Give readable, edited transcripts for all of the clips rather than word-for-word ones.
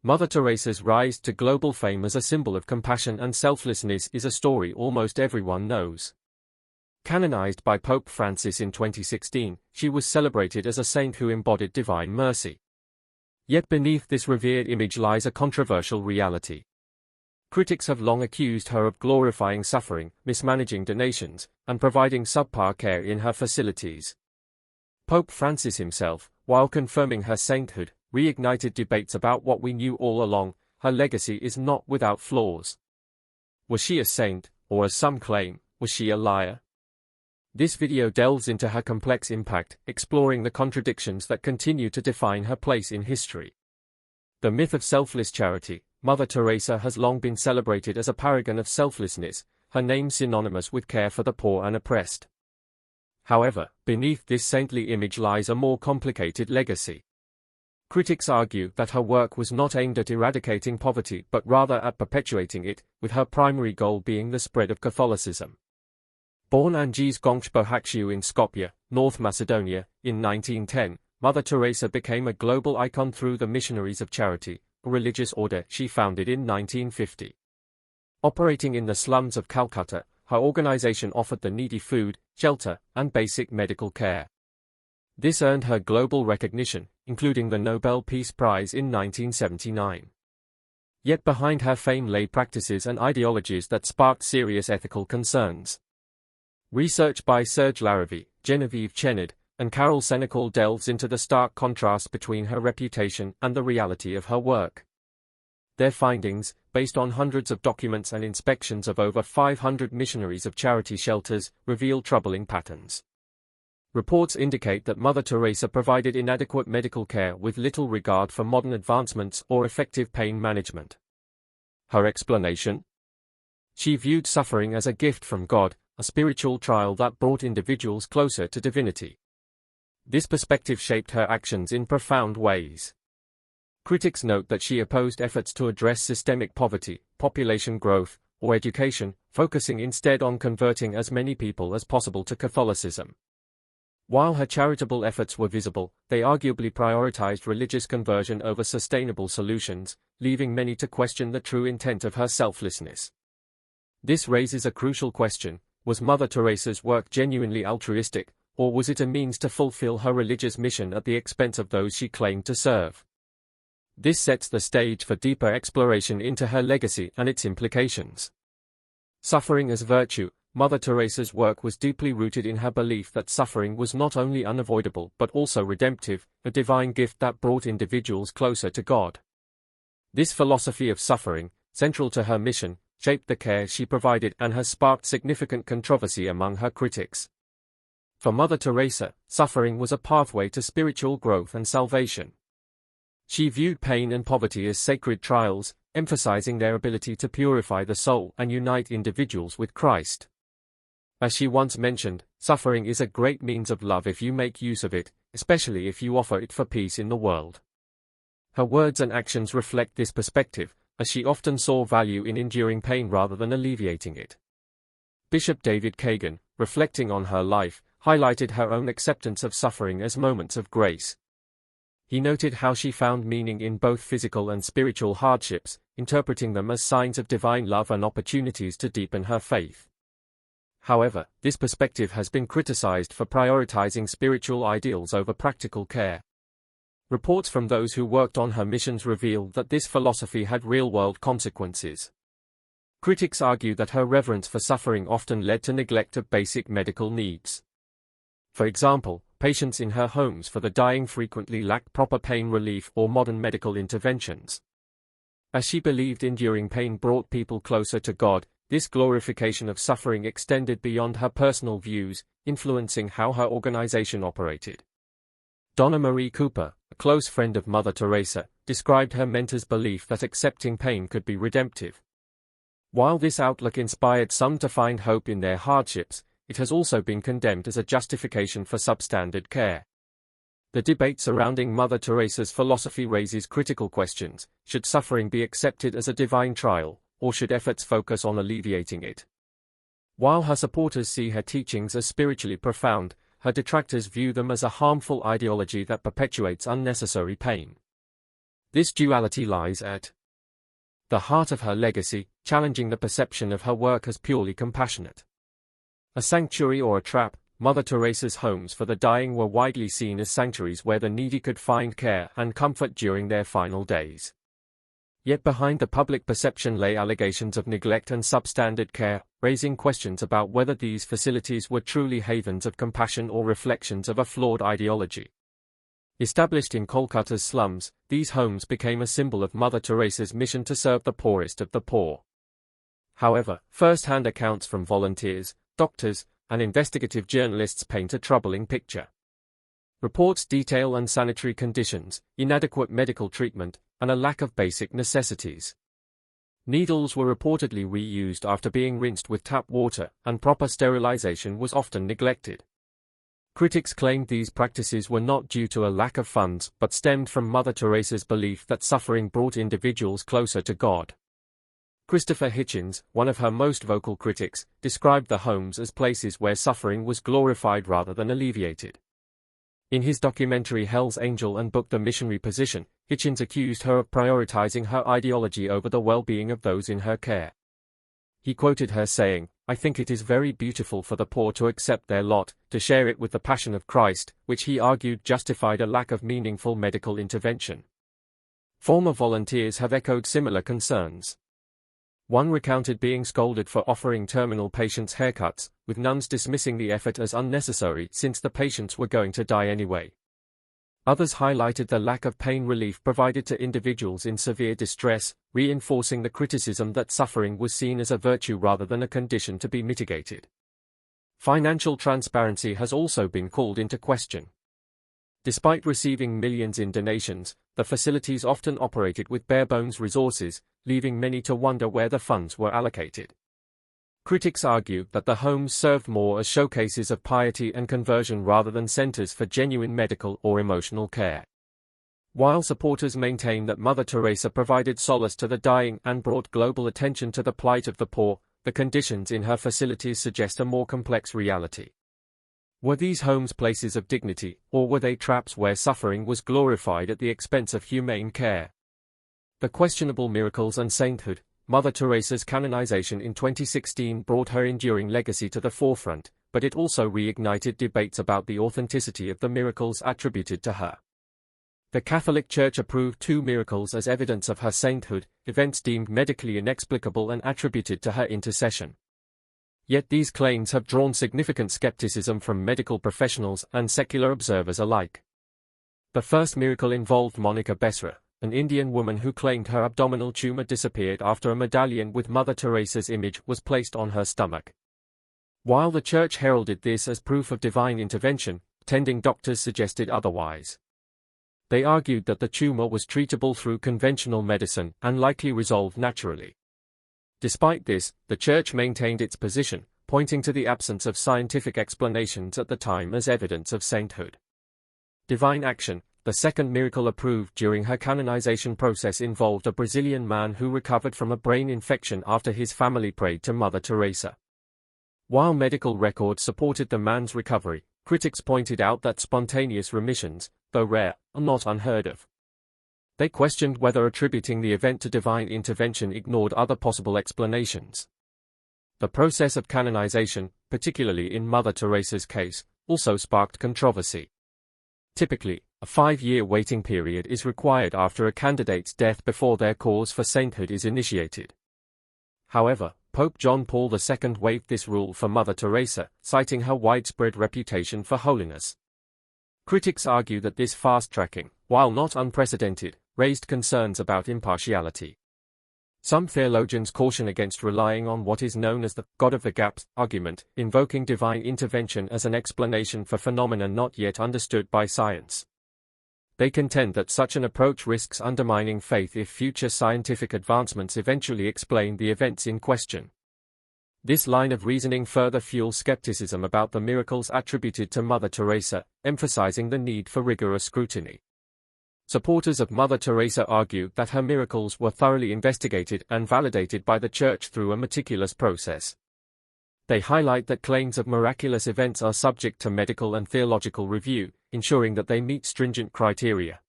Mother Teresa's rise to global fame as a symbol of compassion and selflessness is a story almost everyone knows. Canonized by Pope Francis in 2016, she was celebrated as a saint who embodied divine mercy. Yet beneath this revered image lies a controversial reality. Critics have long accused her of glorifying suffering, mismanaging donations, and providing subpar care in her facilities. Pope Francis himself, while confirming her sainthood, reignited debates about what we knew all along: her legacy is not without flaws. Was she a saint, or as some claim, was she a liar? This video delves into her complex impact, exploring the contradictions that continue to define her place in history. The myth of selfless charity. Mother Teresa has long been celebrated as a paragon of selflessness, her name synonymous with care for the poor and oppressed. However, beneath this saintly image lies a more complicated legacy. Critics argue that her work was not aimed at eradicating poverty but rather at perpetuating it, with her primary goal being the spread of Catholicism. Born Angeis Bohakshiu in Skopje, North Macedonia, in 1910, Mother Teresa became a global icon through the Missionaries of Charity, a religious order she founded in 1950. Operating in the slums of Calcutta, her organization offered the needy food, shelter, and basic medical care. This earned her global recognition, including the Nobel Peace Prize in 1979. Yet behind her fame lay practices and ideologies that sparked serious ethical concerns. Research by Serge Larivy, Genevieve Chenard, and Carol Senecal delves into the stark contrast between her reputation and the reality of her work. Their findings, based on hundreds of documents and inspections of over 500 missionaries of charity shelters, reveal troubling patterns. Reports indicate that Mother Teresa provided inadequate medical care with little regard for modern advancements or effective pain management. Her explanation? She viewed suffering as a gift from God, a spiritual trial that brought individuals closer to divinity. This perspective shaped her actions in profound ways. Critics note that she opposed efforts to address systemic poverty, population growth, or education, focusing instead on converting as many people as possible to Catholicism. While her charitable efforts were visible, they arguably prioritized religious conversion over sustainable solutions, leaving many to question the true intent of her selflessness. This raises a crucial question: was Mother Teresa's work genuinely altruistic, or was it a means to fulfill her religious mission at the expense of those she claimed to serve? This sets the stage for deeper exploration into her legacy and its implications. Suffering as virtue. Mother Teresa's work was deeply rooted in her belief that suffering was not only unavoidable but also redemptive, a divine gift that brought individuals closer to God. This philosophy of suffering, central to her mission, shaped the care she provided and has sparked significant controversy among her critics. For Mother Teresa, suffering was a pathway to spiritual growth and salvation. She viewed pain and poverty as sacred trials, emphasizing their ability to purify the soul and unite individuals with Christ. As she once mentioned, suffering is a great means of love if you make use of it, especially if you offer it for peace in the world. Her words and actions reflect this perspective, as she often saw value in enduring pain rather than alleviating it. Bishop David Kagan, reflecting on her life, highlighted her own acceptance of suffering as moments of grace. He noted how she found meaning in both physical and spiritual hardships, interpreting them as signs of divine love and opportunities to deepen her faith. However, this perspective has been criticized for prioritizing spiritual ideals over practical care. Reports from those who worked on her missions reveal that this philosophy had real-world consequences. Critics argue that her reverence for suffering often led to neglect of basic medical needs. For example, patients in her homes for the dying frequently lacked proper pain relief or modern medical interventions. As she believed enduring pain brought people closer to God, this glorification of suffering extended beyond her personal views, influencing how her organization operated. Donna Marie Cooper, a close friend of Mother Teresa, described her mentor's belief that accepting pain could be redemptive. While this outlook inspired some to find hope in their hardships, it has also been condemned as a justification for substandard care. The debate surrounding Mother Teresa's philosophy raises critical questions: should suffering be accepted as a divine trial, or should efforts focus on alleviating it? While her supporters see her teachings as spiritually profound, her detractors view them as a harmful ideology that perpetuates unnecessary pain. This duality lies at the heart of her legacy, challenging the perception of her work as purely compassionate. A sanctuary or a trap, Mother Teresa's homes for the dying were widely seen as sanctuaries where the needy could find care and comfort during their final days. Yet behind the public perception lay allegations of neglect and substandard care, raising questions about whether these facilities were truly havens of compassion or reflections of a flawed ideology. Established in Kolkata's slums, these homes became a symbol of Mother Teresa's mission to serve the poorest of the poor. However, first-hand accounts from volunteers, doctors, and investigative journalists paint a troubling picture. Reports detail unsanitary conditions, inadequate medical treatment, and a lack of basic necessities. Needles were reportedly reused after being rinsed with tap water, and proper sterilization was often neglected. Critics claimed these practices were not due to a lack of funds but stemmed from Mother Teresa's belief that suffering brought individuals closer to God. Christopher Hitchens, one of her most vocal critics, described the homes as places where suffering was glorified rather than alleviated. In his documentary Hell's Angel and book The Missionary Position, Hitchens accused her of prioritizing her ideology over the well-being of those in her care. He quoted her saying, "I think it is very beautiful for the poor to accept their lot, to share it with the Passion of Christ," which he argued justified a lack of meaningful medical intervention. Former volunteers have echoed similar concerns. One recounted being scolded for offering terminal patients haircuts, with nuns dismissing the effort as unnecessary since the patients were going to die anyway. Others highlighted the lack of pain relief provided to individuals in severe distress, reinforcing the criticism that suffering was seen as a virtue rather than a condition to be mitigated. Financial transparency has also been called into question. Despite receiving millions in donations, the facilities often operated with bare-bones resources, leaving many to wonder where the funds were allocated. Critics argue that the homes served more as showcases of piety and conversion rather than centers for genuine medical or emotional care. While supporters maintain that Mother Teresa provided solace to the dying and brought global attention to the plight of the poor, the conditions in her facilities suggest a more complex reality. Were these homes places of dignity, or were they traps where suffering was glorified at the expense of humane care? The questionable miracles and sainthood. Mother Teresa's canonization in 2016 brought her enduring legacy to the forefront, but it also reignited debates about the authenticity of the miracles attributed to her. The Catholic Church approved 2 miracles as evidence of her sainthood, events deemed medically inexplicable and attributed to her intercession. Yet these claims have drawn significant skepticism from medical professionals and secular observers alike. The first miracle involved Monica Besra, an Indian woman who claimed her abdominal tumor disappeared after a medallion with Mother Teresa's image was placed on her stomach. While the Church heralded this as proof of divine intervention, attending doctors suggested otherwise. They argued that the tumor was treatable through conventional medicine and likely resolved naturally. Despite this, the Church maintained its position, pointing to the absence of scientific explanations at the time as evidence of sainthood. Divine action. The second miracle approved during her canonization process involved a Brazilian man who recovered from a brain infection after his family prayed to Mother Teresa. While medical records supported the man's recovery, critics pointed out that spontaneous remissions, though rare, are not unheard of. They questioned whether attributing the event to divine intervention ignored other possible explanations. The process of canonization, particularly in Mother Teresa's case, also sparked controversy. Typically, a 5-year waiting period is required after a candidate's death before their cause for sainthood is initiated. However, Pope John Paul II waived this rule for Mother Teresa, citing her widespread reputation for holiness. Critics argue that this fast-tracking, while not unprecedented, raised concerns about impartiality. Some theologians caution against relying on what is known as the God of the Gaps argument, invoking divine intervention as an explanation for phenomena not yet understood by science. They contend that such an approach risks undermining faith if future scientific advancements eventually explain the events in question. This line of reasoning further fuels skepticism about the miracles attributed to Mother Teresa, emphasizing the need for rigorous scrutiny. Supporters of Mother Teresa argue that her miracles were thoroughly investigated and validated by the Church through a meticulous process. They highlight that claims of miraculous events are subject to medical and theological review, ensuring that they meet stringent criteria.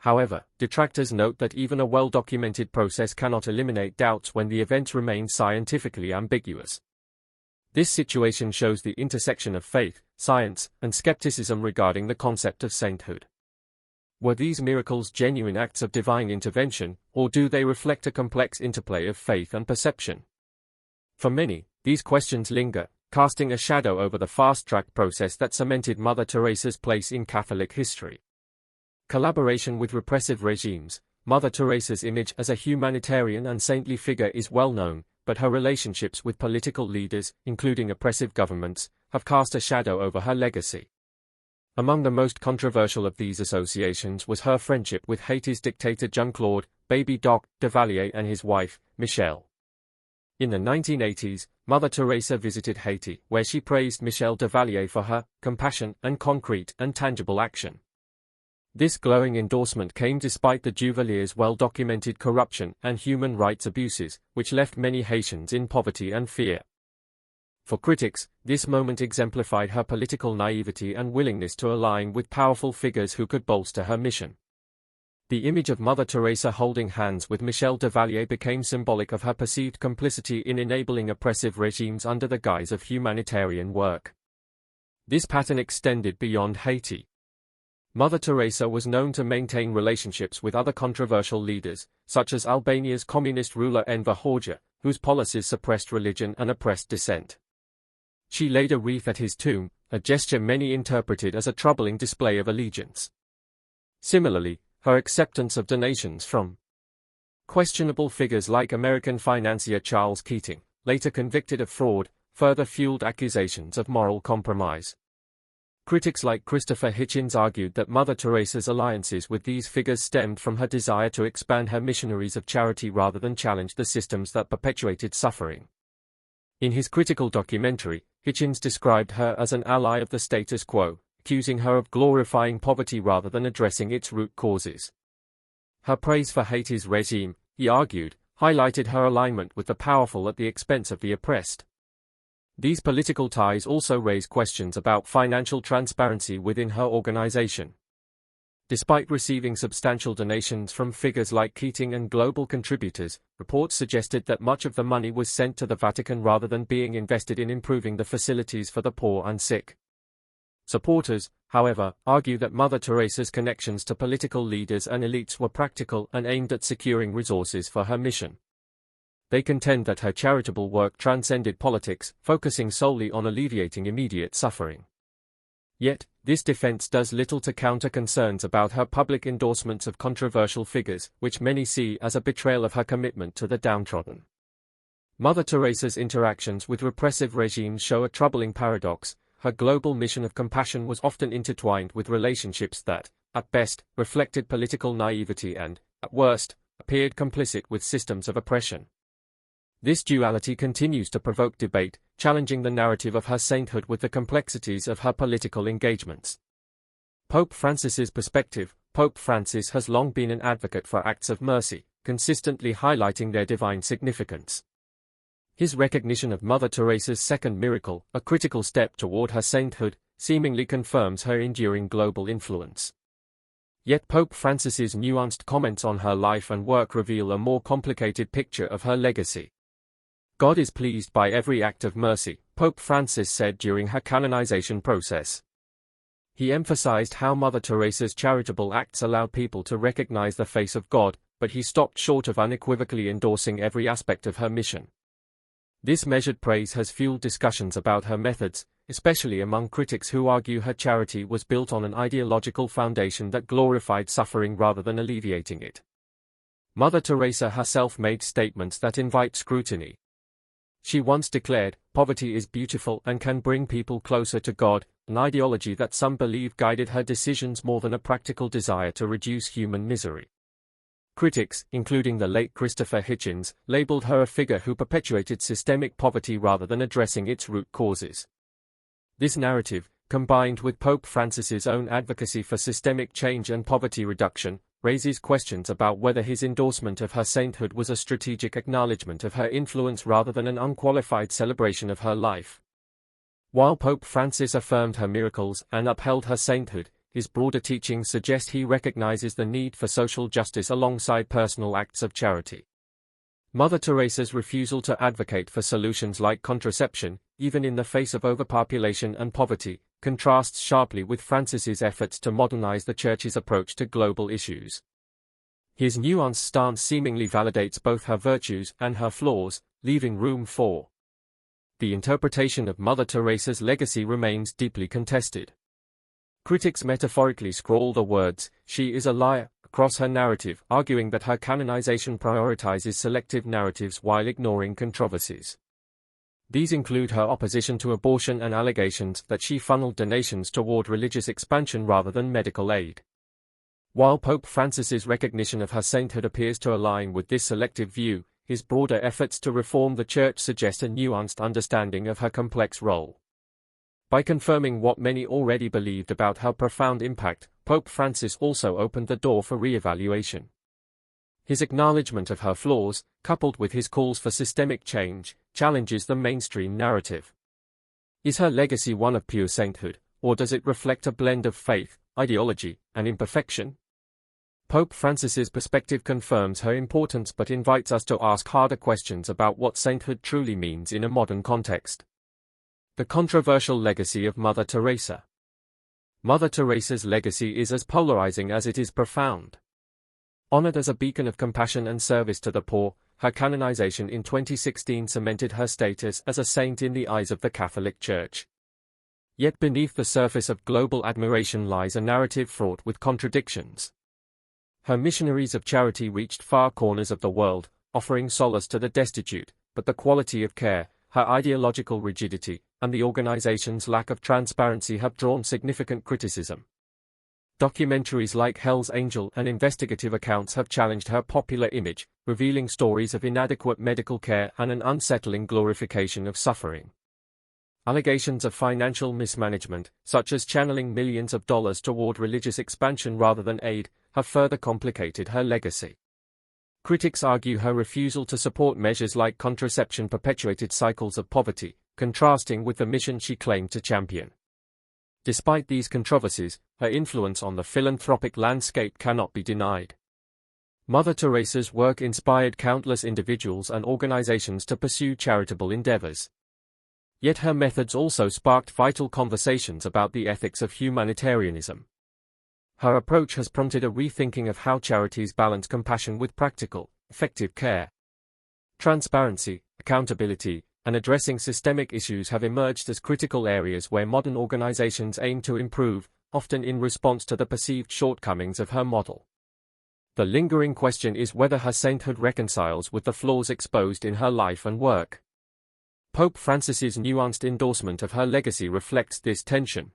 However, detractors note that even a well-documented process cannot eliminate doubts when the events remain scientifically ambiguous. This situation shows the intersection of faith, science, and skepticism regarding the concept of sainthood. Were these miracles genuine acts of divine intervention, or do they reflect a complex interplay of faith and perception? For many, these questions linger, casting a shadow over the fast-track process that cemented Mother Teresa's place in Catholic history. Collaboration with repressive regimes. Mother Teresa's image as a humanitarian and saintly figure is well known, but her relationships with political leaders, including oppressive governments, have cast a shadow over her legacy. Among the most controversial of these associations was her friendship with Haiti's dictator Jean-Claude "Baby Doc" Duvalier and his wife, Michelle. In the 1980s, Mother Teresa visited Haiti, where she praised Michelle Duvalier for her compassion and concrete and tangible action. This glowing endorsement came despite the Duvalier's well-documented corruption and human rights abuses, which left many Haitians in poverty and fear. For critics, this moment exemplified her political naivety and willingness to align with powerful figures who could bolster her mission. The image of Mother Teresa holding hands with Michelle Duvalier became symbolic of her perceived complicity in enabling oppressive regimes under the guise of humanitarian work. This pattern extended beyond Haiti. Mother Teresa was known to maintain relationships with other controversial leaders, such as Albania's communist ruler Enver Hoxha, whose policies suppressed religion and oppressed dissent. She laid a wreath at his tomb, a gesture many interpreted as a troubling display of allegiance. Similarly, her acceptance of donations from questionable figures like American financier Charles Keating, later convicted of fraud, further fueled accusations of moral compromise. Critics like Christopher Hitchens argued that Mother Teresa's alliances with these figures stemmed from her desire to expand her missionaries of charity rather than challenge the systems that perpetuated suffering. In his critical documentary, Hitchens described her as an ally of the status quo, accusing her of glorifying poverty rather than addressing its root causes. Her praise for Haiti's regime, he argued, highlighted her alignment with the powerful at the expense of the oppressed. These political ties also raise questions about financial transparency within her organization. Despite receiving substantial donations from figures like Keating and global contributors, reports suggested that much of the money was sent to the Vatican rather than being invested in improving the facilities for the poor and sick. Supporters, however, argue that Mother Teresa's connections to political leaders and elites were practical and aimed at securing resources for her mission. They contend that her charitable work transcended politics, focusing solely on alleviating immediate suffering. Yet, this defense does little to counter concerns about her public endorsements of controversial figures, which many see as a betrayal of her commitment to the downtrodden. Mother Teresa's interactions with repressive regimes show a troubling paradox. Her global mission of compassion was often intertwined with relationships that, at best, reflected political naivety and, at worst, appeared complicit with systems of oppression. This duality continues to provoke debate, challenging the narrative of her sainthood with the complexities of her political engagements. Pope Francis's perspective. Pope Francis has long been an advocate for acts of mercy, consistently highlighting their divine significance. His recognition of Mother Teresa's second miracle, a critical step toward her sainthood, seemingly confirms her enduring global influence. Yet Pope Francis's nuanced comments on her life and work reveal a more complicated picture of her legacy. God is pleased by every act of mercy, Pope Francis said during her canonization process. He emphasized how Mother Teresa's charitable acts allowed people to recognize the face of God, but he stopped short of unequivocally endorsing every aspect of her mission. This measured praise has fueled discussions about her methods, especially among critics who argue her charity was built on an ideological foundation that glorified suffering rather than alleviating it. Mother Teresa herself made statements that invite scrutiny. She once declared, "Poverty is beautiful and can bring people closer to God," an ideology that some believe guided her decisions more than a practical desire to reduce human misery. Critics, including the late Christopher Hitchens, labeled her a figure who perpetuated systemic poverty rather than addressing its root causes. This narrative, combined with Pope Francis's own advocacy for systemic change and poverty reduction, raises questions about whether his endorsement of her sainthood was a strategic acknowledgement of her influence rather than an unqualified celebration of her life. While Pope Francis affirmed her miracles and upheld her sainthood, his broader teachings suggest he recognizes the need for social justice alongside personal acts of charity. Mother Teresa's refusal to advocate for solutions like contraception, even in the face of overpopulation and poverty, contrasts sharply with Francis's efforts to modernize the Church's approach to global issues. His nuanced stance seemingly validates both her virtues and her flaws, leaving room for. The interpretation of Mother Teresa's legacy remains deeply contested. Critics metaphorically scrawl the words, "She is a liar," across her narrative, arguing that her canonization prioritizes selective narratives while ignoring controversies. These include her opposition to abortion and allegations that she funneled donations toward religious expansion rather than medical aid. While Pope Francis's recognition of her sainthood appears to align with this selective view, his broader efforts to reform the Church suggest a nuanced understanding of her complex role. By confirming what many already believed about her profound impact, Pope Francis also opened the door for re-evaluation. His acknowledgement of her flaws, coupled with his calls for systemic change, challenges the mainstream narrative. Is her legacy one of pure sainthood, or does it reflect a blend of faith, ideology, and imperfection? Pope Francis's perspective confirms her importance but invites us to ask harder questions about what sainthood truly means in a modern context. The controversial legacy of Mother Teresa. Mother Teresa's legacy is as polarizing as it is profound. Honored as a beacon of compassion and service to the poor, her canonization in 2016 cemented her status as a saint in the eyes of the Catholic Church. Yet beneath the surface of global admiration lies a narrative fraught with contradictions. Her missionaries of charity reached far corners of the world, offering solace to the destitute, but the quality of care, her ideological rigidity, and the organization's lack of transparency have drawn significant criticism. Documentaries like Hell's Angel and investigative accounts have challenged her popular image, revealing stories of inadequate medical care and an unsettling glorification of suffering. Allegations of financial mismanagement, such as channeling millions of dollars toward religious expansion rather than aid, have further complicated her legacy. Critics argue her refusal to support measures like contraception perpetuated cycles of poverty, contrasting with the mission she claimed to champion. Despite these controversies, her influence on the philanthropic landscape cannot be denied. Mother Teresa's work inspired countless individuals and organizations to pursue charitable endeavors. Yet her methods also sparked vital conversations about the ethics of humanitarianism. Her approach has prompted a rethinking of how charities balance compassion with practical, effective care. Transparency, accountability, and addressing systemic issues have emerged as critical areas where modern organizations aim to improve, often in response to the perceived shortcomings of her model. The lingering question is whether her sainthood reconciles with the flaws exposed in her life and work. Pope Francis's nuanced endorsement of her legacy reflects this tension.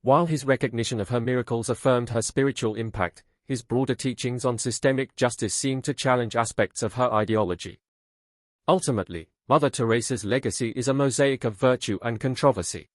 While his recognition of her miracles affirmed her spiritual impact, his broader teachings on systemic justice seem to challenge aspects of her ideology. Ultimately, Mother Teresa's legacy is a mosaic of virtue and controversy.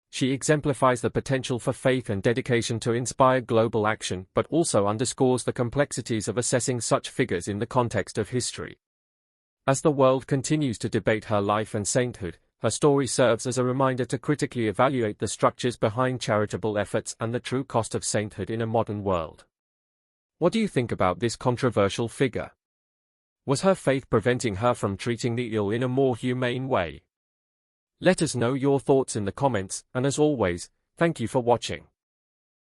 She exemplifies the potential for faith and dedication to inspire global action, but also underscores the complexities of assessing such figures in the context of history. As the world continues to debate her life and sainthood, her story serves as a reminder to critically evaluate the structures behind charitable efforts and the true cost of sainthood in a modern world. What do you think about this controversial figure? Was her faith preventing her from treating the ill in a more humane way? Let us know your thoughts in the comments, and as always, thank you for watching.